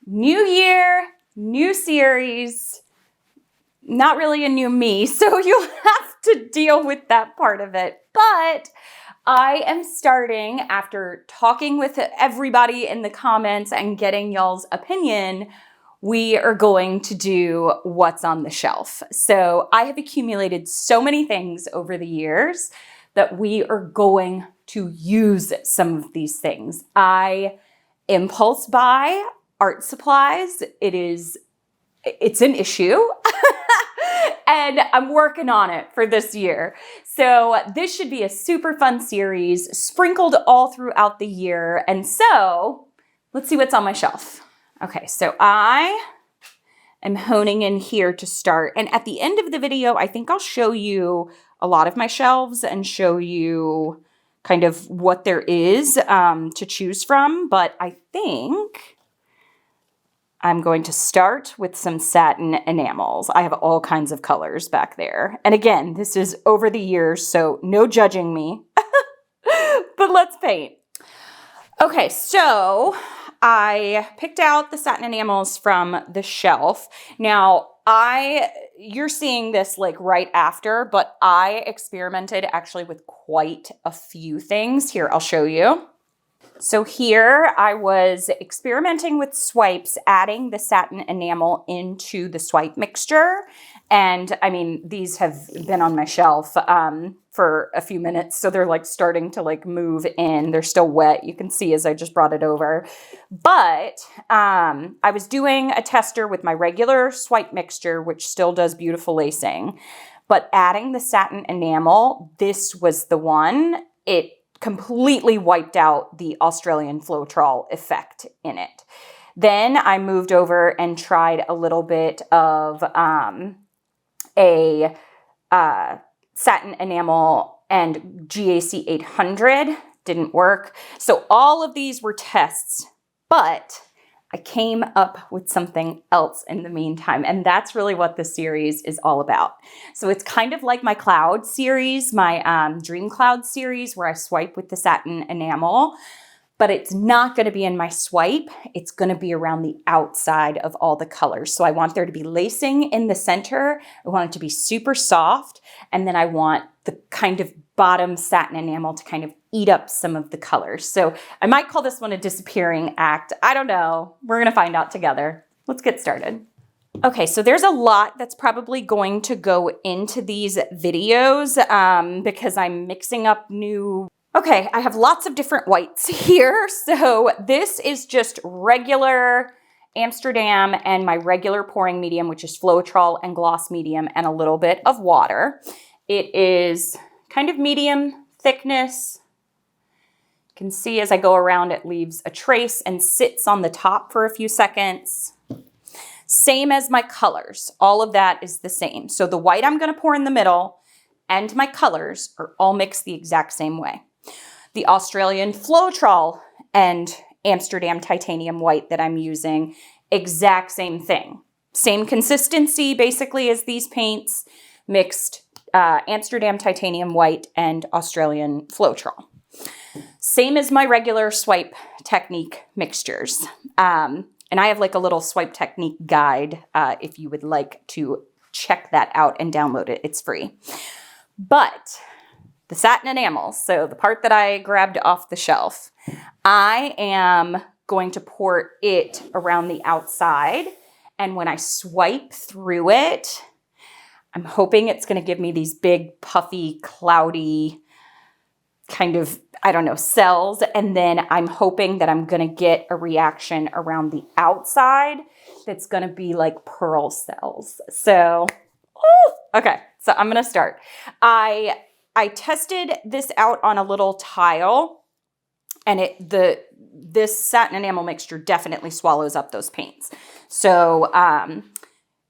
New year, new series, not really a new me, so you'll have to deal with that part of it. But I am starting, after talking with everybody in the comments and getting y'all's opinion, we are going to do what's on the shelf. So I have accumulated so many things over the years that we are going to use some of these things. I impulse buy art supplies. It's an issue. And I'm working on it for this year. So this should be a super fun series sprinkled all throughout the year. And so let's see what's on my shelf. Okay, so I am honing in here to start. And at the end of the video, I think I'll show you a lot of my shelves and show you kind of what there is to choose from. But I think I'm going to start with some satin enamels. I have all kinds of colors back there. And again, this is over the years, so no judging me. But let's paint. Okay, so I picked out the satin enamels from the shelf. Now, you're seeing this like right after, but I experimented actually with quite a few things. Here, I'll show you. So here I was experimenting with swipes, adding the satin enamel into the swipe mixture. And I mean, these have been on my shelf for a few minutes. So they're like starting to like move in. They're still wet. You can see as I just brought it over. But I was doing a tester with my regular swipe mixture, which still does beautiful lacing. But adding the satin enamel, this was the one. It completely wiped out the Australian Floetrol effect in it. Then I moved over and tried a little bit of a satin enamel and GAC 800. Didn't work. So all of these were tests, but I came up with something else in the meantime, and that's really what this series is all about. So it's kind of like my cloud series, my Dream Cloud series, where I swipe with the satin enamel, but it's not going to be in my swipe. It's going to be around the outside of all the colors. So I want there to be lacing in the center. I want it to be super soft, and then I want the kind of bottom satin enamel to kind of eat up some of the colors. So I might call this one a disappearing act. I don't know. We're going to find out together. Let's get started. Okay, so there's a lot that's probably going to go into these videos because I'm mixing up new... Okay, I have lots of different whites here. So this is just regular Amsterdam and my regular pouring medium, which is Floetrol and gloss medium, and a little bit of water. It is kind of medium thickness. You can see as I go around, it leaves a trace and sits on the top for a few seconds. Same as my colors. All of that is the same. So the white I'm going to pour in the middle and my colors are all mixed the exact same way. The Australian Floetrol and Amsterdam titanium white that I'm using, exact same thing. Same consistency basically as these paints, mixed Amsterdam titanium white and Australian Floetrol. Same as my regular swipe technique mixtures. And I have like a little swipe technique guide if you would like to check that out and download it. It's free. But the satin enamels, so the part that I grabbed off the shelf, I am going to pour it around the outside. And when I swipe through it, I'm hoping it's going to give me these big, puffy, cloudy kind of, I don't know, cells. And then I'm hoping that I'm going to get a reaction around the outside that's going to be like pearl cells. So, okay, so I'm going to start. I tested this out on a little tile, and this satin enamel mixture definitely swallows up those paints. So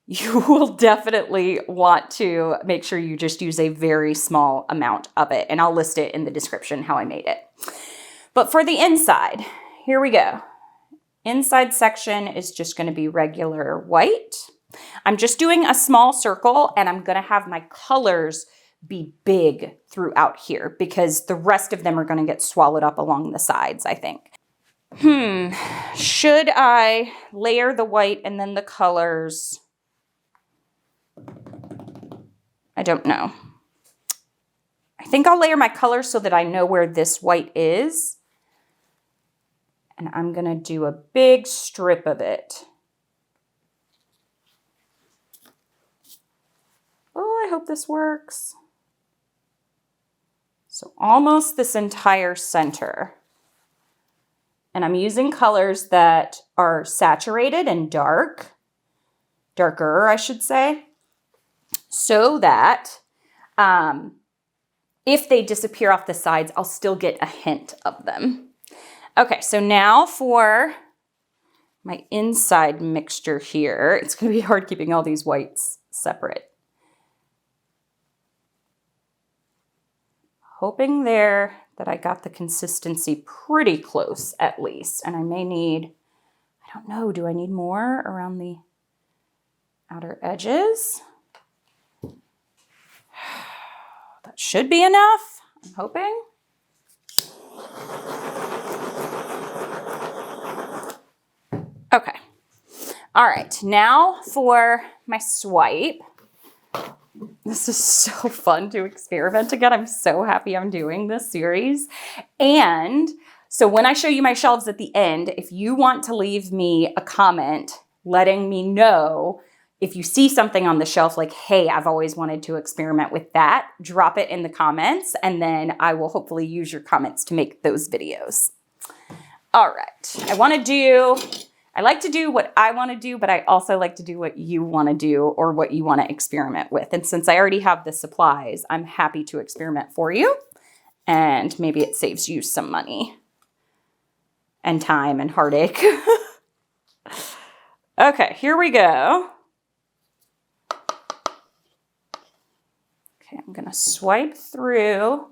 you will definitely want to make sure you just use a very small amount of it, and I'll list it in the description how I made it. But for the inside, here we go. Inside section is just going to be regular white. I'm just doing a small circle, and I'm going to have my colors be big throughout here because the rest of them are going to get swallowed up along the sides, I think. Should I layer the white and then the colors? I don't know. I think I'll layer my colors so that I know where this white is. And I'm gonna do a big strip of it. Oh, I hope this works. So almost this entire center. And I'm using colors that are saturated and darker, I should say, so that if they disappear off the sides, I'll still get a hint of them. Okay, so now for my inside mixture here. It's gonna be hard keeping all these whites separate. Hoping there that I got the consistency pretty close at least. And I may need, I don't know, do I need more around the outer edges? That should be enough, I'm hoping. Okay. All right, now for my swipe. This is so fun to experiment again. I'm so happy I'm doing this series. And so when I show you my shelves at the end, if you want to leave me a comment letting me know if you see something on the shelf like, hey, I've always wanted to experiment with that, drop it in the comments, and then I will hopefully use your comments to make those videos. All right, I like to do what I want to do, but I also like to do what you want to do or what you want to experiment with. And since I already have the supplies, I'm happy to experiment for you. And maybe it saves you some money and time and heartache. Okay, here we go. Okay, I'm going to swipe through.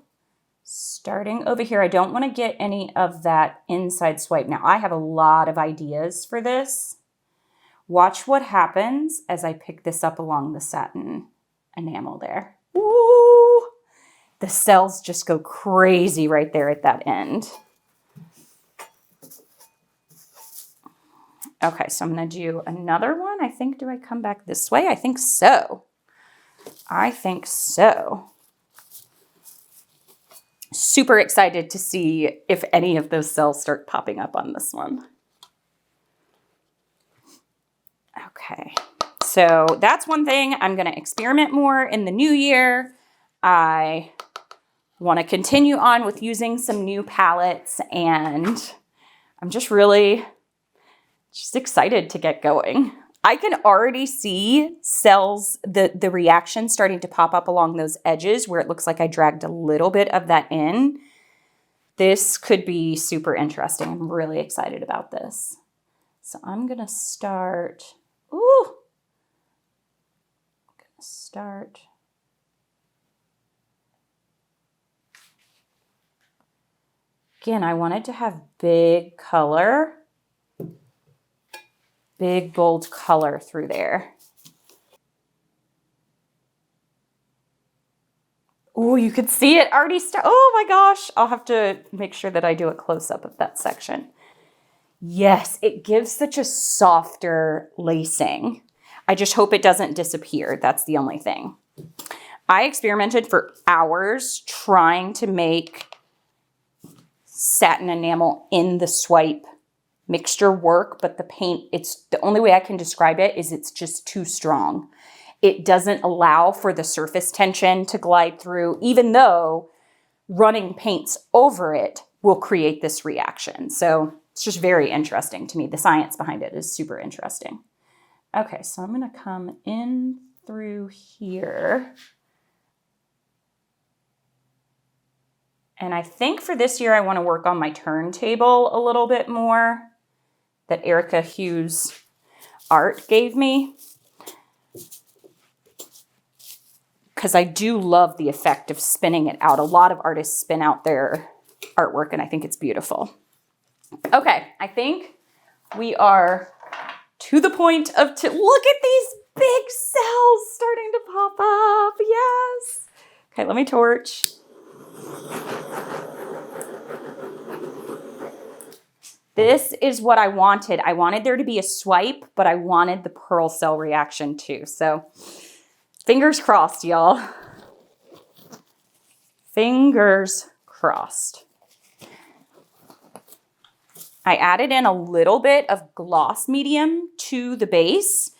Starting over here, I don't want to get any of that inside swipe. Now, I have a lot of ideas for this. Watch what happens as I pick this up along the satin enamel there. Ooh, the cells just go crazy right there at that end. Okay, so I'm going to do another one. I think, do I come back this way? I think so. I think so. Super excited to see if any of those cells start popping up on this one. Okay, so that's one thing. I'm going to experiment more in the new year. I want to continue on with using some new palettes, and I'm just really excited to get going. I can already see cells, the reaction starting to pop up along those edges where it looks like I dragged a little bit of that in. This could be super interesting. I'm really excited about this. So I'm going to start, Again, I wanted to have big color. Big bold color through there. Oh, you could see it already start. Oh my gosh. I'll have to make sure that I do a close-up of that section. Yes, it gives such a softer lacing. I just hope it doesn't disappear. That's the only thing. I experimented for hours trying to make satin enamel in the swipe mixture work, but the paint, it's the only way I can describe it is it's just too strong. It doesn't allow for the surface tension to glide through, even though running paints over it will create this reaction. So it's just very interesting to me. The science behind it is super interesting. Okay, so I'm gonna come in through here. And I think for this year, I wanna work on my turntable a little bit more that Erica Hughes art gave me. Because I do love the effect of spinning it out. A lot of artists spin out their artwork and I think it's beautiful. Okay, I think we are to the point of, look at these big cells starting to pop up, yes. Okay, let me torch. This is what I wanted. I wanted there to be a swipe, but I wanted the pearl cell reaction too. So fingers crossed, y'all. Fingers crossed. I added in a little bit of gloss medium to the base,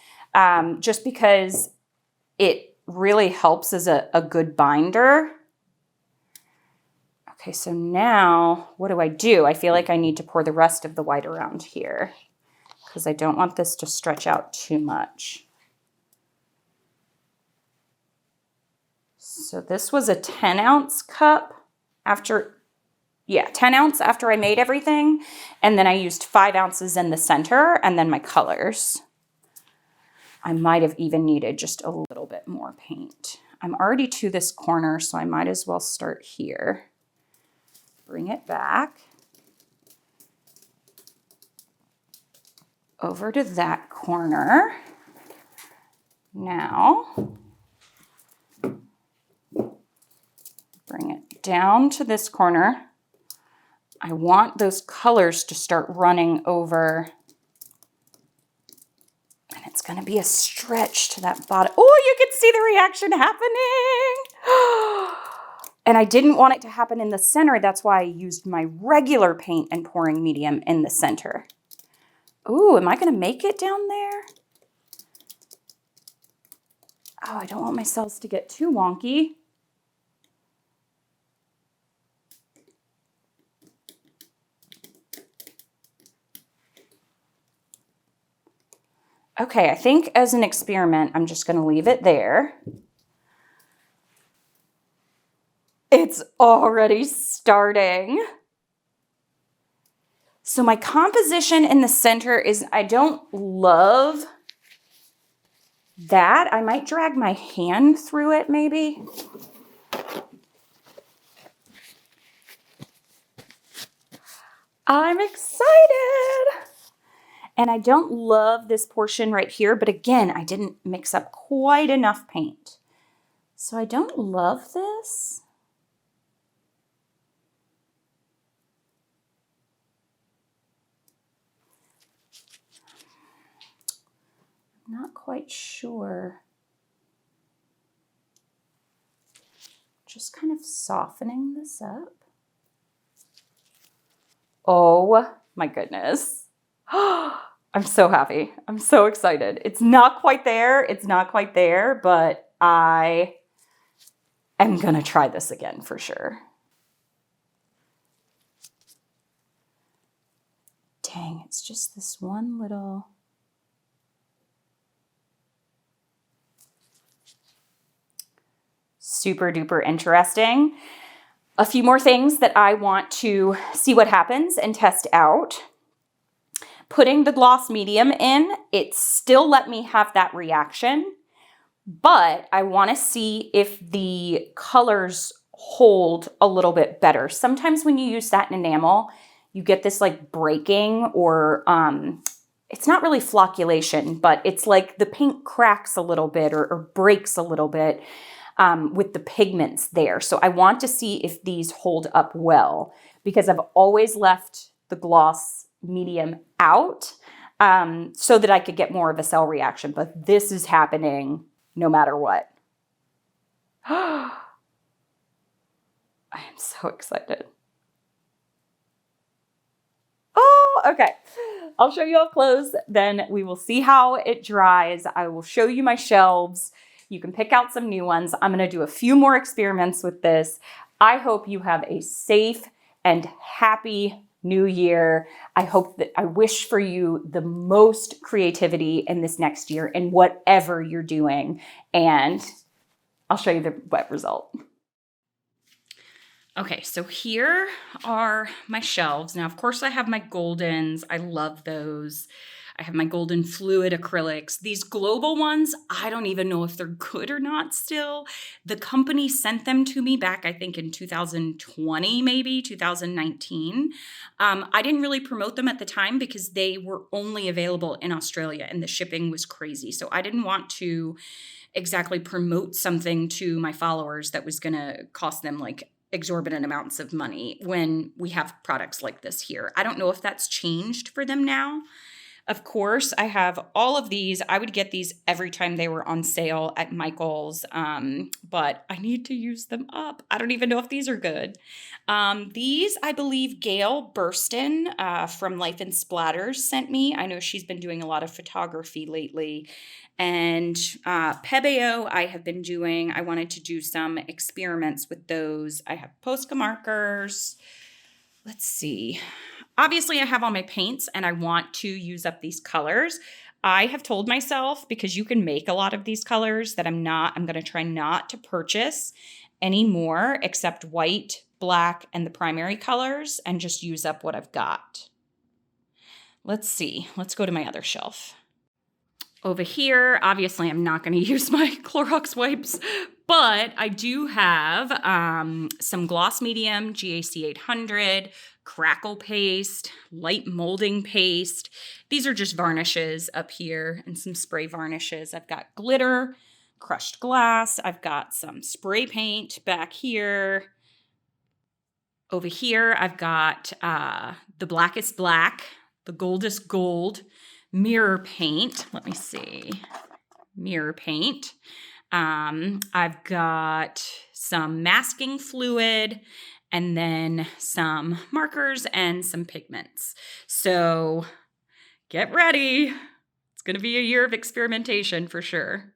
just because it really helps as a good binder. Okay, so now what do? I feel like I need to pour the rest of the white around here because I don't want this to stretch out too much. So this was a 10-ounce cup after, 10 ounce after I made everything. And then I used 5 ounces in the center and then my colors. I might have even needed just a little bit more paint. I'm already to this corner, so I might as well start here. Bring it back over to that corner. Now, bring it down to this corner. I want those colors to start running over. And it's going to be a stretch to that bottom. Oh, you can see the reaction happening. And I didn't want it to happen in the center. That's why I used my regular paint and pouring medium in the center. Ooh, am I going to make it down there? Oh, I don't want my cells to get too wonky. Okay, I think as an experiment, I'm just going to leave it there. It's already starting. So my composition in the center is, I don't love that. I might drag my hand through it maybe. I'm excited. And I don't love this portion right here, but again, I didn't mix up quite enough paint. So I don't love this. Not quite sure. Just kind of softening this up. Oh my goodness. I'm so happy. I'm so excited. It's not quite there. It's not quite there, but I am gonna try this again for sure. Dang, it's just this one little... Super duper interesting. A few more things that I want to see what happens and test out. Putting the gloss medium in, it still let me have that reaction, but I want to see if the colors hold a little bit better. Sometimes when you use satin enamel, you get this like breaking or it's not really flocculation, but it's like the paint cracks a little bit or breaks a little bit. With the pigments there. So I want to see if these hold up well because I've always left the gloss medium out so that I could get more of a cell reaction, but this is happening no matter what. I am so excited. Oh, okay. I'll show you up close, then we will see how it dries. I will show you my shelves. You can pick out some new ones. I'm going to do a few more experiments with this. I hope you have a safe and happy new year. I wish for you the most creativity in this next year in whatever you're doing. And I'll show you the wet result. Okay, so here are my shelves. Now, of course, I have my Goldens. I love those. I have my golden fluid acrylics. These global ones, I don't even know if they're good or not still. The company sent them to me back, I think in 2020, maybe 2019. I didn't really promote them at the time because they were only available in Australia and the shipping was crazy. So I didn't want to exactly promote something to my followers that was gonna cost them like exorbitant amounts of money when we have products like this here. I don't know if that's changed for them now. Of course, I have all of these. I would get these every time they were on sale at Michael's, but I need to use them up. I don't even know if these are good. These, I believe, Gail Burston from Life in Splatters sent me. I know she's been doing a lot of photography lately. And Pebeo, I have been doing. I wanted to do some experiments with those. I have Posca markers. Let's see. Obviously, I have all my paints and I want to use up these colors. I have told myself, because you can make a lot of these colors, that I'm going to try not to purchase any more except white, black, and the primary colors and just use up what I've got. Let's see. Let's go to my other shelf. Over here, obviously, I'm not going to use my Clorox wipes, but I do have some gloss medium, GAC 800, crackle paste, light molding paste. These are just varnishes up here and some spray varnishes. I've got glitter, crushed glass. I've got some spray paint back here. Over here, I've got the blackest black, the goldest gold, mirror paint. Let me see. Mirror paint. I've got some masking fluid and then some markers and some pigments. So get ready. It's going to be a year of experimentation for sure.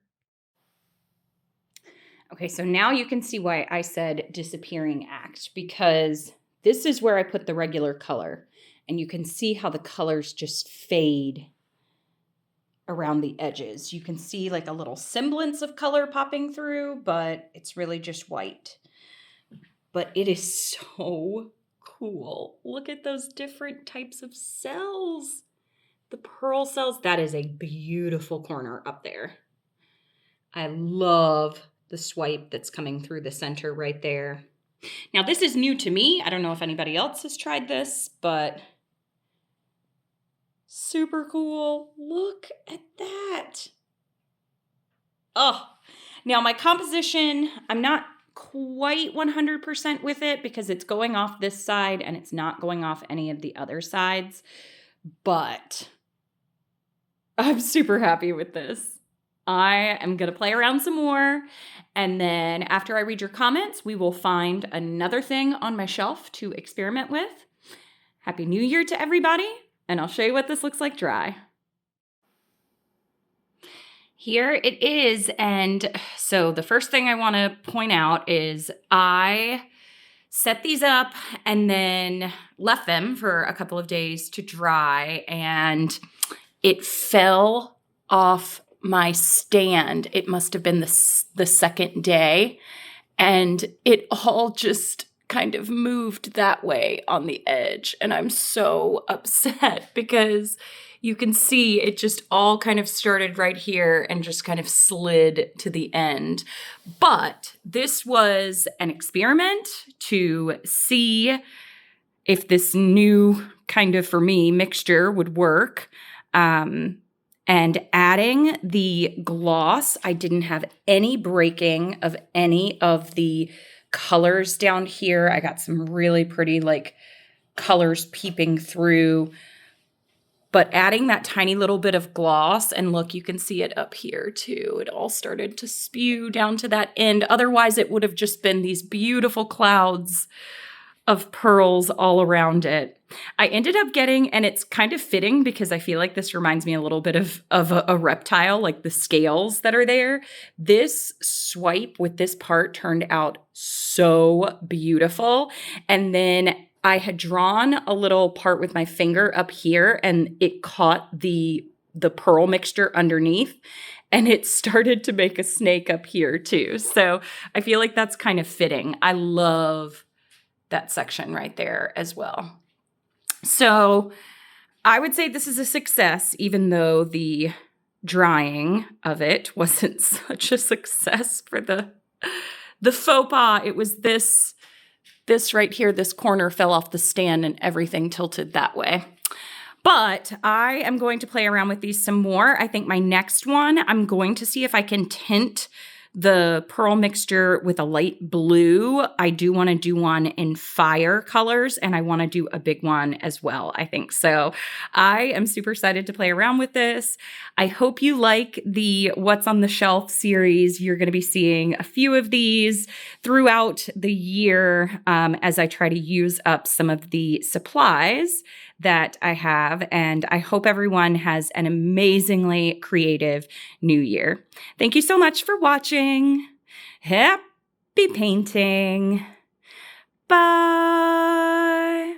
Okay, so now you can see why I said disappearing act, because this is where I put the regular color, and you can see how the colors just fade around the edges. You can see like a little semblance of color popping through, but it's really just white. But it is so cool. Look at those different types of cells. The pearl cells, that is a beautiful corner up there. I love the swipe that's coming through the center right there. Now this is new to me. I don't know if anybody else has tried this, but super cool. Look at that. Oh, now my composition, I'm not quite 100% with it because it's going off this side and it's not going off any of the other sides, but I'm super happy with this. I am going to play around some more, and then after I read your comments, we will find another thing on my shelf to experiment with. Happy New Year to everybody, and I'll show you what this looks like dry. Here it is, and so the first thing I want to point out is I set these up and then left them for a couple of days to dry, and it fell off my stand. It must have been the second day, and it all just kind of moved that way on the edge, and I'm so upset because you can see it just all kind of started right here and just kind of slid to the end. But this was an experiment to see if this new kind of, for me, mixture would work. And adding the gloss, I didn't have any breaking of any of the colors down here. I got some really pretty like colors peeping through. But adding that tiny little bit of gloss, and look, you can see it up here too. It all started to spew down to that end. Otherwise, it would have just been these beautiful clouds of pearls all around it. I ended up getting, and it's kind of fitting because I feel like this reminds me a little bit of a reptile, like the scales that are there. This swipe with this part turned out so beautiful. And then I had drawn a little part with my finger up here, and it caught the pearl mixture underneath, and it started to make a snake up here too. So I feel like that's kind of fitting. I love that section right there as well. So I would say this is a success, even though the drying of it wasn't such a success for the faux pas. It was this right here, this corner fell off the stand and everything tilted that way. But I am going to play around with these some more. I think my next one, I'm going to see if I can tint the pearl mixture with a light blue. I do want to do one in fire colors, and I want to do a big one as well, I think. So I am super excited to play around with this. I hope you like the What's on the Shelf series. You're going to be seeing a few of these throughout the year as I try to use up some of the supplies that I have. And I hope everyone has an amazingly creative new year. Thank you so much for watching. Happy painting. Bye.